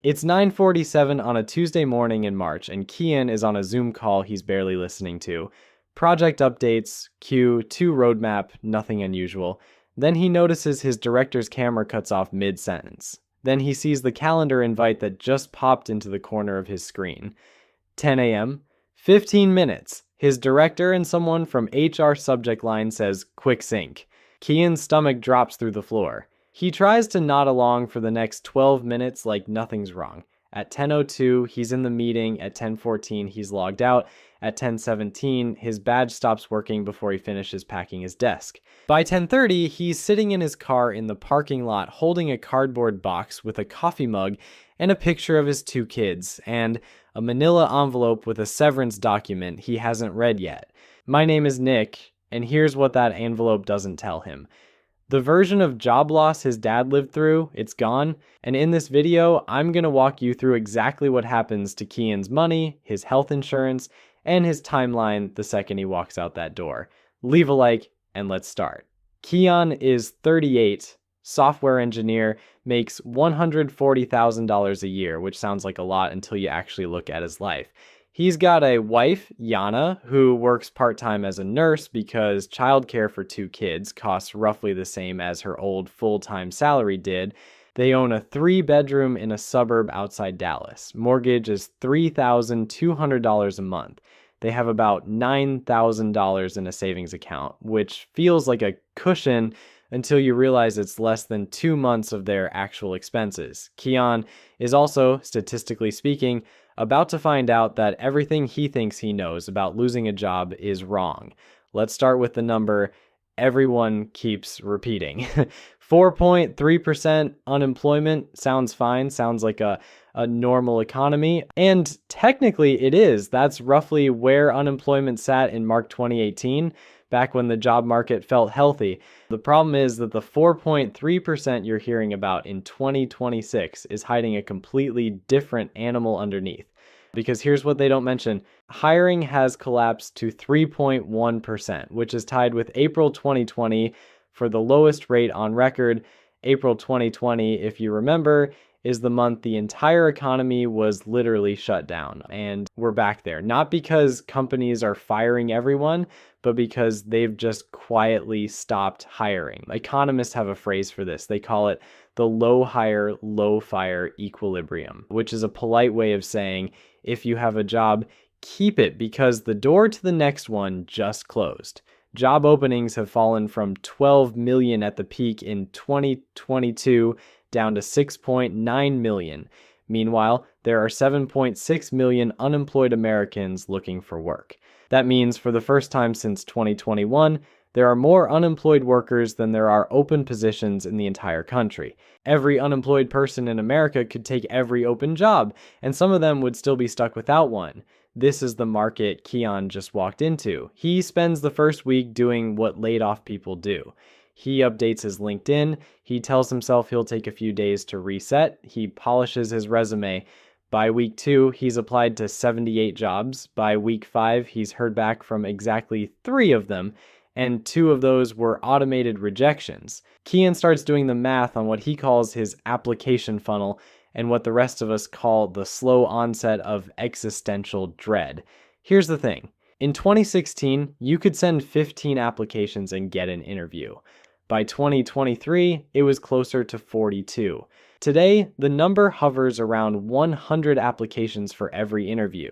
It's 9:47 on a Tuesday morning in March, and Kian is on a Zoom call he's barely listening to. Project updates, queue, to roadmap, nothing unusual. Then he notices his director's camera cuts off mid-sentence. Then he sees the calendar invite that just popped into the corner of his screen. 10 a.m., 15 minutes. His director and someone from HR subject line says, "Quick sync." Kian's stomach drops through the floor. He tries to nod along for the next 12 minutes like nothing's wrong. At 10:02, he's in the meeting. At 10:14, he's logged out. At 10:17, his badge stops working before he finishes packing his desk. By 10:30, he's sitting in his car in the parking lot holding a cardboard box with a coffee mug and a picture of his two kids, and a manila envelope with a severance document he hasn't read yet. My name is Nick, and here's what that envelope doesn't tell him. The version of job loss his dad lived through, it's gone, and in this video, I'm going to walk you through exactly what happens to Kian's money, his health insurance, and his timeline the second he walks out that door. Leave a like, and let's start. Kian is 38, software engineer, makes $140,000 a year, which sounds like a lot until you actually look at his life. He's got a wife, Yana, who works part-time as a nurse because childcare for two kids costs roughly the same as her old full-time salary did. They own a 3-bedroom in a suburb outside Dallas. Mortgage is $3,200 a month. They have about $9,000 in a savings account, which feels like a cushion until you realize it's less than 2 months of their actual expenses. Kian is also, statistically speaking, about to find out that everything he thinks he knows about losing a job is wrong. Let's start with the number everyone keeps repeating. 4.3% unemployment sounds fine, sounds like a normal economy, and technically it is. That's roughly where unemployment sat in March 2018, back when the job market felt healthy. The problem is that the 4.3% you're hearing about in 2026 is hiding a completely different animal underneath. Because here's what they don't mention. Hiring has collapsed to 3.1%, which is tied with April 2020 for the lowest rate on record. April 2020, if you remember, is the month the entire economy was literally shut down. And we're back there. Not because companies are firing everyone, but because they've just quietly stopped hiring. Economists have a phrase for this. They call it the low hire, low fire equilibrium, which is a polite way of saying if you have a job, keep it because the door to the next one just closed. Job openings have fallen from 12 million at the peak in 2022 down to 6.9 million. Meanwhile, there are 7.6 million unemployed Americans looking for work. That means for the first time since 2021, there are more unemployed workers than there are open positions in the entire country. Every unemployed person in America could take every open job, and some of them would still be stuck without one. This is the market Kian just walked into. He spends the first week doing what laid off people do. He updates his LinkedIn. He tells himself he'll take a few days to reset. He polishes his resume. By week 2, he's applied to 78 jobs. By week 5, he's heard back from exactly 3 of them, and 2 of those were automated rejections. Kian starts doing the math on what he calls his application funnel and what the rest of us call the slow onset of existential dread. Here's the thing. In 2016, you could send 15 applications and get an interview. By 2023, it was closer to 42. Today, the number hovers around 100 applications for every interview.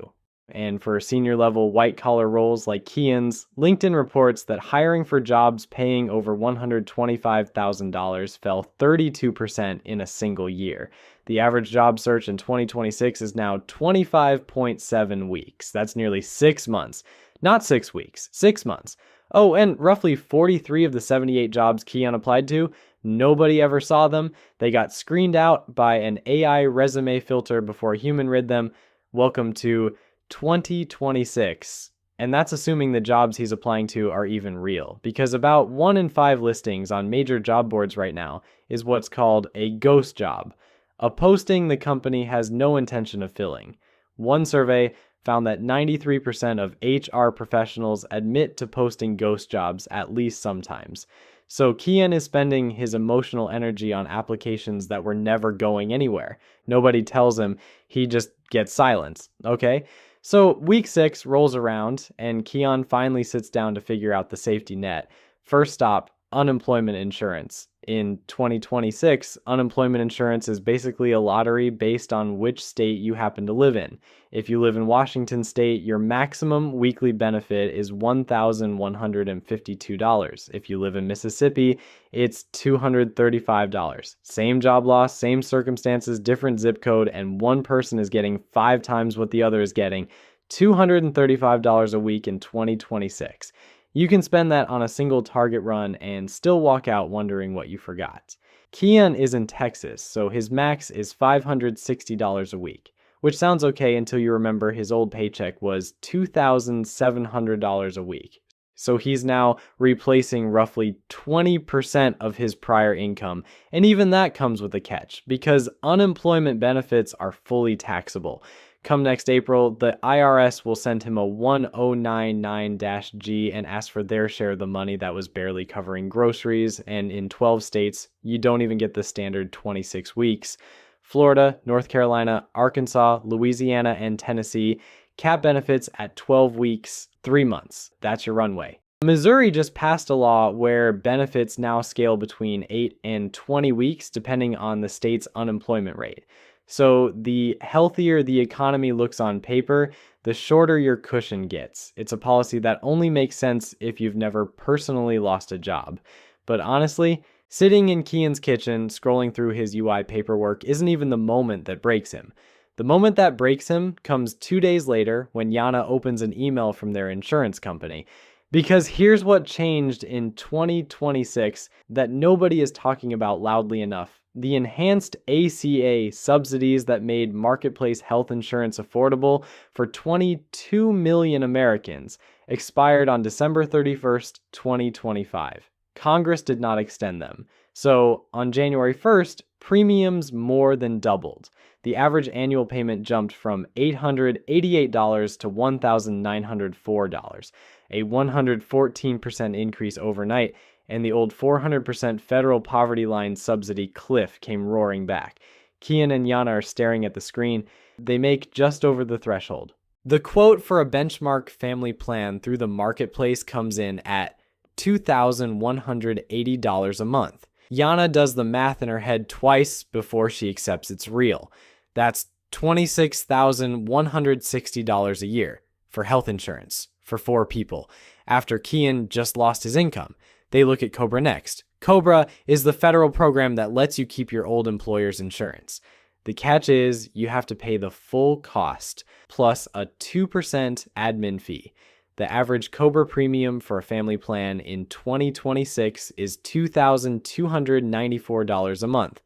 And for senior-level white-collar roles like Kian's, LinkedIn reports that hiring for jobs paying over $125,000 fell 32% in a single year. The average job search in 2026 is now 25.7 weeks. That's nearly 6 months. Not 6 weeks, 6 months. Oh, and roughly 43 of the 78 jobs Kian applied to, nobody ever saw them. They got screened out by an AI resume filter before a human read them. Welcome to 2026. And that's assuming the jobs he's applying to are even real, because about 1 in 5 listings on major job boards right now is what's called a ghost job, a posting the company has no intention of filling. One survey found that 93% of HR professionals admit to posting ghost jobs at least sometimes. So Kian is spending his emotional energy on applications that were never going anywhere. Nobody tells him, he just gets silence, okay? So week 6 rolls around and Kian finally sits down to figure out the safety net. First stop, unemployment insurance. In 2026, unemployment insurance is basically a lottery based on which state you happen to live in. If you live in Washington state, your maximum weekly benefit is $1,152. If you live in Mississippi, it's $235. Same job loss, same circumstances, different zip code, and one person is getting 5 times what the other is getting, $235 a week in 2026. You can spend that on a single target run and still walk out wondering what you forgot. Kian is in Texas, so his max is $560 a week, which sounds okay until you remember his old paycheck was $2,700 a week. So he's now replacing roughly 20% of his prior income, and even that comes with a catch, because unemployment benefits are fully taxable. Come next April, the IRS will send him a 1099-G and ask for their share of the money that was barely covering groceries, and in 12 states, you don't even get the standard 26 weeks. Florida, North Carolina, Arkansas, Louisiana, and Tennessee cap benefits at 12 weeks, 3 months. That's your runway. Missouri just passed a law where benefits now scale between 8 and 20 weeks depending on the state's unemployment rate. So the healthier the economy looks on paper, the shorter your cushion gets. It's a policy that only makes sense if you've never personally lost a job. But honestly, sitting in Kian's kitchen, scrolling through his UI paperwork isn't even the moment that breaks him. The moment that breaks him comes 2 days later when Yana opens an email from their insurance company. Because here's what changed in 2026 that nobody is talking about loudly enough. The enhanced ACA subsidies that made marketplace health insurance affordable for 22 million Americans expired on December 31st, 2025. Congress did not extend them. So on January 1st, premiums more than doubled. The average annual payment jumped from $888 to $1,904, a 114% increase overnight, and the old 400% federal poverty line subsidy cliff came roaring back. Kian and Yana are staring at the screen. They make just over the threshold. The quote for a benchmark family plan through the marketplace comes in at $2,180 a month. Yana does the math in her head twice before she accepts it's real. That's $26,160 a year for health insurance for 4 people, after Kian just lost his income. They look at Cobra next. Cobra is the federal program that lets you keep your old employer's insurance. The catch is you have to pay the full cost plus a 2% admin fee. The average Cobra premium for a family plan in 2026 is $2,294 a month.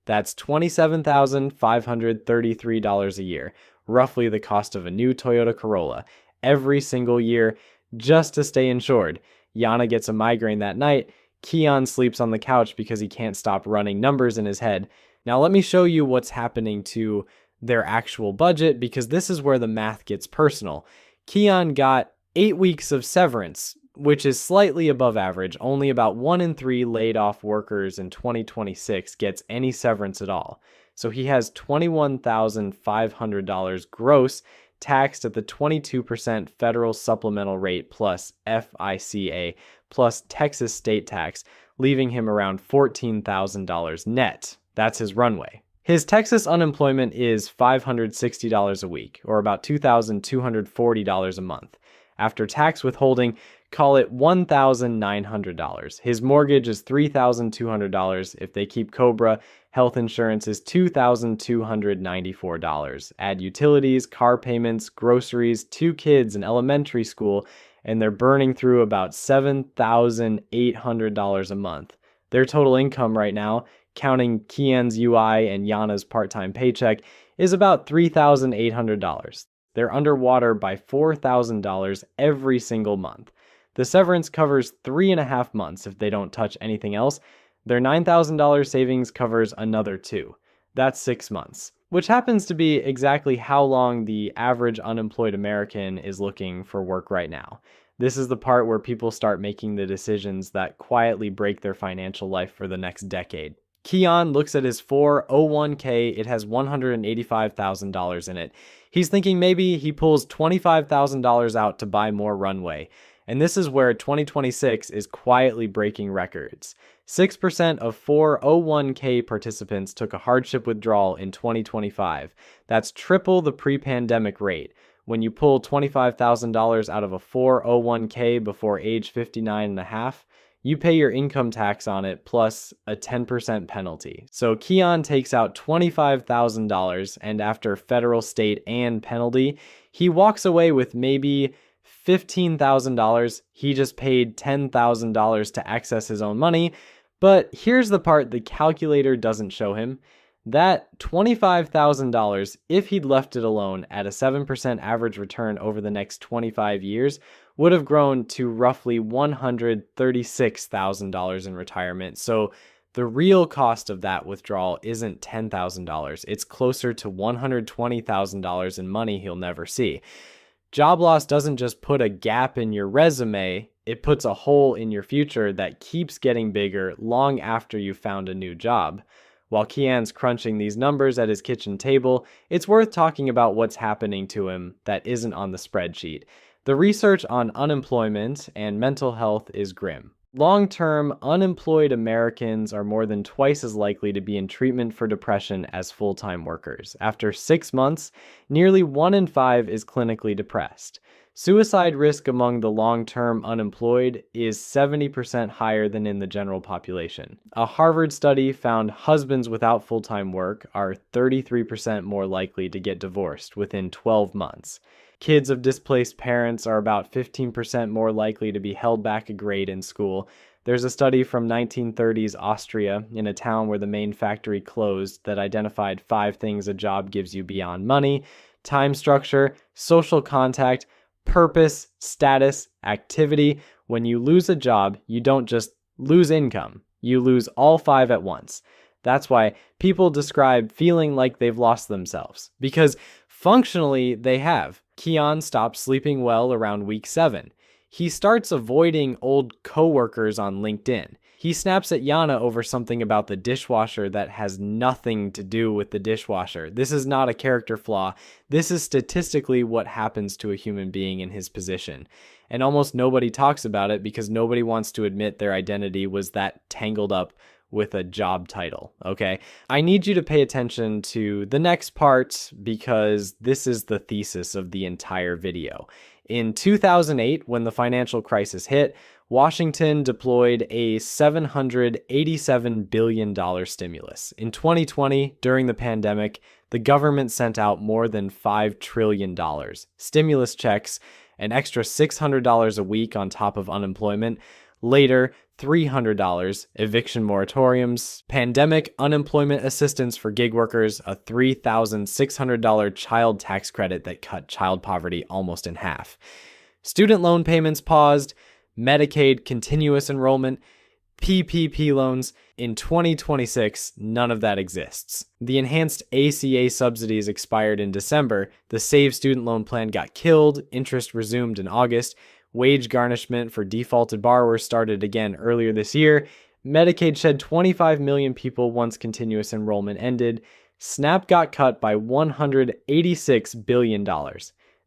That's $27,533 a year, roughly the cost of a new Toyota Corolla, every single year just to stay insured. Yana gets a migraine that night. Kian sleeps on the couch because he can't stop running numbers in his head. Now let me show you what's happening to their actual budget, because this is where the math gets personal. Kian got 8 weeks of severance, which is slightly above average. Only about 1 in 3 laid off workers in 2026 gets any severance at all. So he has $21,500 gross, taxed at the 22% federal supplemental rate plus FICA plus Texas state tax, leaving him around $14,000 net. That's his runway. His Texas unemployment is $560 a week, or about $2,240 a month. After tax withholding, call it $1,900. His mortgage is $3,200. If they keep Cobra, health insurance is $2,294. Add utilities, car payments, groceries, 2 kids in elementary school, and they're burning through about $7,800 a month. Their total income right now, counting Kian's UI and Yana's part-time paycheck, is about $3,800. They're underwater by $4,000 every single month. The severance covers 3.5 months if they don't touch anything else. Their $9,000 savings covers another 2. That's 6 months, which happens to be exactly how long the average unemployed American is looking for work right now. This is the part where people start making the decisions that quietly break their financial life for the next decade. Keon looks at his 401k. It has $185,000 in it. He's thinking maybe he pulls $25,000 out to buy more runway. And this is where 2026 is quietly breaking records. 6% of 401k participants took a hardship withdrawal in 2025. That's triple the pre-pandemic rate. When you pull $25,000 out of a 401k before age 59 and a half, you pay your income tax on it plus a 10% penalty. So Keon takes out $25,000, and after federal, state, and penalty, he walks away with maybe $15,000. He just paid $10,000 to access his own money. But here's the part the calculator doesn't show him. That $25,000, if he'd left it alone at a 7% average return over the next 25 years, would have grown to roughly $136,000 in retirement. So the real cost of that withdrawal isn't $10,000. It's closer to $120,000 in money he'll never see. Job loss doesn't just put a gap in your resume, it puts a hole in your future that keeps getting bigger long after you've found a new job. While Keon's crunching these numbers at his kitchen table, it's worth talking about what's happening to him that isn't on the spreadsheet. The research on unemployment and mental health is grim. Long-term, unemployed Americans are more than twice as likely to be in treatment for depression as full-time workers. After 6 months, nearly 1 in 5 is clinically depressed. Suicide risk among the long-term unemployed is 70% higher than in the general population. A Harvard study found husbands without full-time work are 33% more likely to get divorced within 12 months. Kids of displaced parents are about 15% more likely to be held back a grade in school. There's a study from 1930s Austria in a town where the main factory closed that identified 5 things a job gives you beyond money: time structure, social contact, purpose, status, activity. When you lose a job, you don't just lose income, you lose all 5 at once. That's why people describe feeling like they've lost themselves, because functionally they have. Keon stops sleeping well around week 7. He starts avoiding old coworkers on LinkedIn. He snaps at Yana over something about the dishwasher that has nothing to do with the dishwasher. This is not a character flaw. This is statistically what happens to a human being in his position. And almost nobody talks about it because nobody wants to admit their identity was that tangled up with a job title, okay? I need you to pay attention to the next part because this is the thesis of the entire video. In 2008, when the financial crisis hit, Washington deployed a $787 billion stimulus. In 2020, during the pandemic, the government sent out more than $5 trillion. Stimulus checks, an extra $600 a week on top of unemployment. Later, $300, eviction moratoriums, pandemic unemployment assistance for gig workers, a $3,600 child tax credit that cut child poverty almost in half. Student loan payments paused, Medicaid continuous enrollment, PPP loans. In 2026, none of that exists. The enhanced ACA subsidies expired in December, the Save Student Loan Plan got killed, interest resumed in August, wage garnishment for defaulted borrowers started again earlier this year. Medicaid shed 25 million people once continuous enrollment ended. SNAP got cut by $186 billion.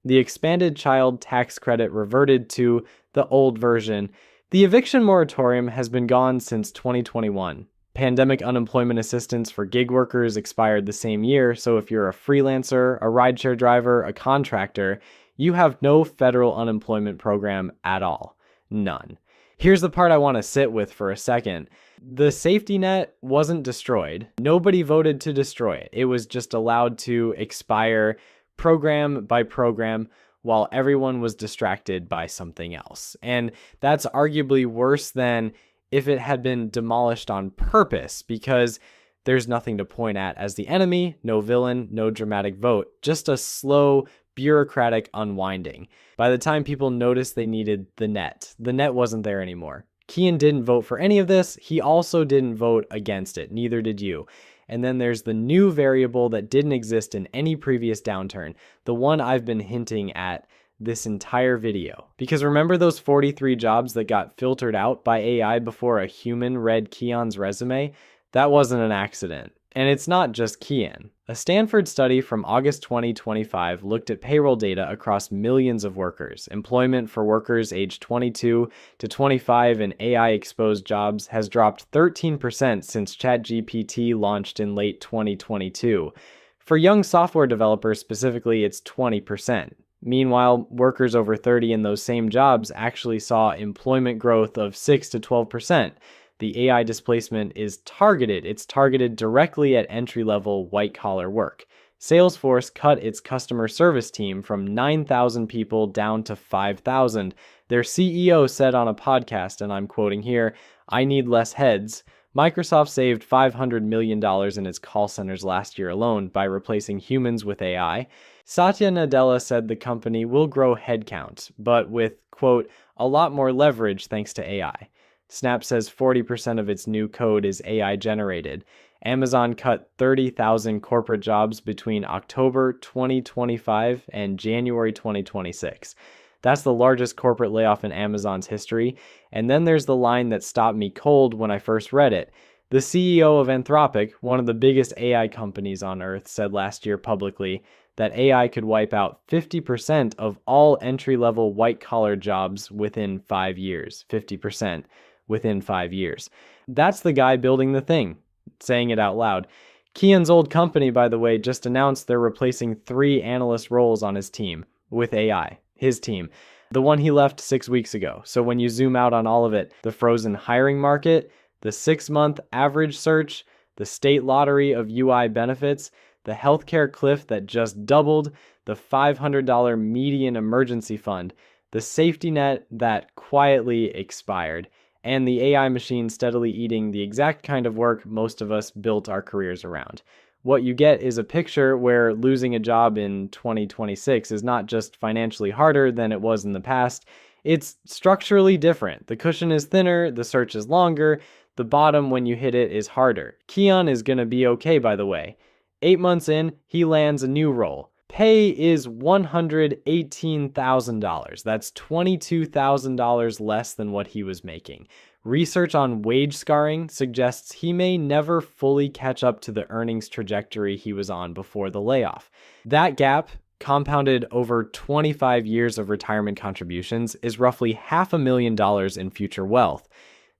The expanded child tax credit reverted to the old version. The eviction moratorium has been gone since 2021. Pandemic unemployment assistance for gig workers expired the same year, so if you're a freelancer, a rideshare driver, a contractor, you have no federal unemployment program at all. None. Here's the part I want to sit with for a second. The safety net wasn't destroyed. Nobody voted to destroy it. It was just allowed to expire program by program while everyone was distracted by something else. And that's arguably worse than if it had been demolished on purpose, because there's nothing to point at as the enemy, no villain, no dramatic vote, just a slow, bureaucratic unwinding. By the time people noticed they needed the net wasn't there anymore. Keon didn't vote for any of this. He also didn't vote against it. Neither did you. And then there's the new variable that didn't exist in any previous downturn, the one I've been hinting at this entire video. Because remember those 43 jobs that got filtered out by AI before a human read Keon's resume? That wasn't an accident. And it's not just Keon. A Stanford study from August 2025 looked at payroll data across millions of workers. Employment for workers aged 22 to 25 in AI-exposed jobs has dropped 13% since ChatGPT launched in late 2022. For young software developers specifically, it's 20%. Meanwhile, workers over 30 in those same jobs actually saw employment growth of 6 to 12%. The AI displacement is targeted. It's targeted directly at entry-level white-collar work. Salesforce cut its customer service team from 9,000 people down to 5,000. Their CEO said on a podcast, and I'm quoting here, "I need less heads." Microsoft saved $500 million in its call centers last year alone by replacing humans with AI. Satya Nadella said the company will grow headcount, but with, quote, "a lot more leverage thanks to AI." Snap says 40% of its new code is AI generated. Amazon cut 30,000 corporate jobs between October 2025 and January 2026. That's the largest corporate layoff in Amazon's history. And then there's the line that stopped me cold when I first read it. The CEO of Anthropic, one of the biggest AI companies on Earth, said last year publicly that AI could wipe out 50% of all entry-level white-collar jobs within 5 years. 50% within 5 years. That's the guy building the thing, saying it out loud. Keon's old company, by the way, just announced they're replacing 3 analyst roles on his team with AI. His team. The one he left 6 weeks ago. So when you zoom out on all of it, the frozen hiring market, the 6-month average search, the state lottery of UI benefits, the healthcare cliff that just doubled, the $500 median emergency fund, the safety net that quietly expired, and the AI machine steadily eating the exact kind of work most of us built our careers around. What you get is a picture where losing a job in 2026 is not just financially harder than it was in the past, it's structurally different. The cushion is thinner, the search is longer, the bottom when you hit it is harder. Keon is gonna be okay, by the way. 8 months in, he lands a new role. Pay is $118,000. That's $22,000 less than what he was making. Research on wage scarring suggests he may never fully catch up to the earnings trajectory he was on before the layoff. That gap, compounded over 25 years of retirement contributions, is roughly $500,000 in future wealth.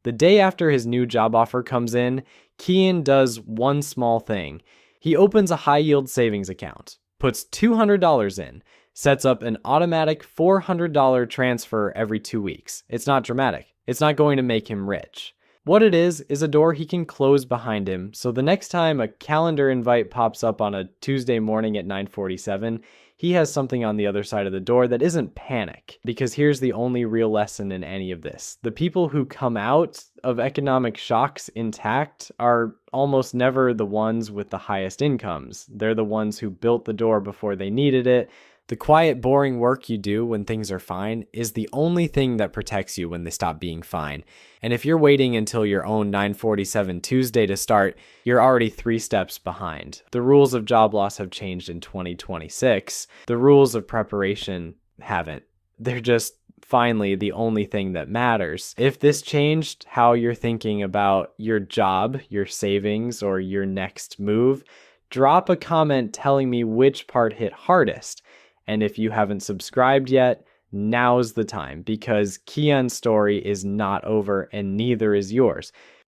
The day after his new job offer comes in, Keon does one small thing. He opens a high-yield savings account, puts $200 in, sets up an automatic $400 transfer every 2 weeks. It's not dramatic. It's not going to make him rich. What it is a door he can close behind him, so the next time a calendar invite pops up on a Tuesday morning at 9:47, he has something on the other side of the door that isn't panic. Because here's the only real lesson in any of this. The people who come out of economic shocks intact are almost never the ones with the highest incomes. They're the ones who built the door before they needed it. The quiet, boring work you do when things are fine is the only thing that protects you when they stop being fine. And if you're waiting until your own 9:47 Tuesday to start, you're already 3 steps behind. The rules of job loss have changed in 2026. The rules of preparation haven't. They're just finally the only thing that matters. If this changed how you're thinking about your job, your savings, or your next move, drop a comment telling me which part hit hardest. And if you haven't subscribed yet, now's the time, because Keon's story is not over and neither is yours.